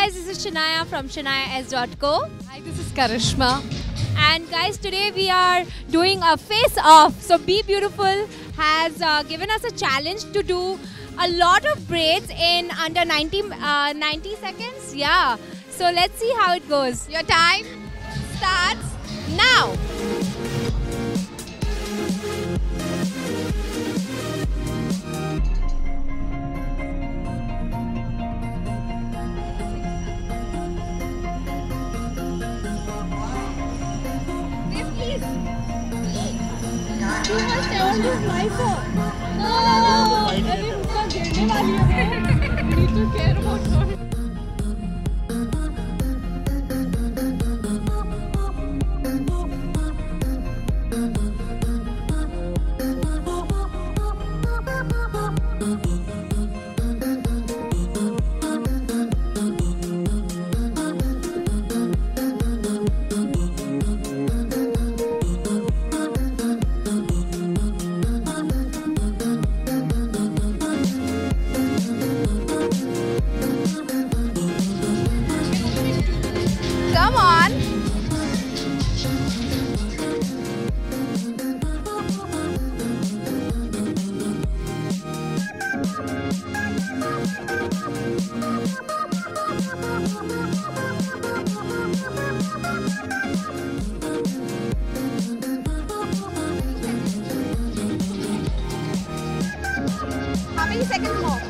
guys, this is Shanaya from ShanayaS.co. Hi, this is Karishma. And guys, today we are doing a face-off. So Be Beautiful has given us a challenge to do a lot of braids in under 90 seconds. Yeah. So let's see how it goes. Your time starts now. Come on. How many seconds more?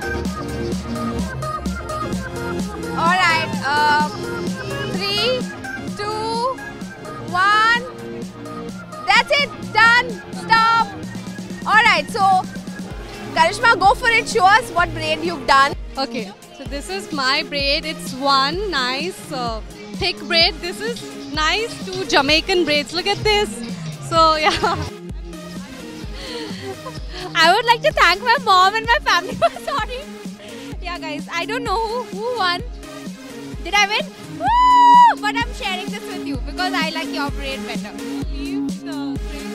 All right. 3, 2, 1. That's it. Done. Stop. All right. So, Karishma, go for it. Show us what braid you've done. Okay, so this is my braid. It's one nice thick braid. This is nice two Jamaican braids. Look at this. So yeah. I would like to thank my mom and my family for sorry. Yeah, guys, I don't know who won. Did I win? Woo! But I'm sharing this with you because I like your braid better. Leave the braid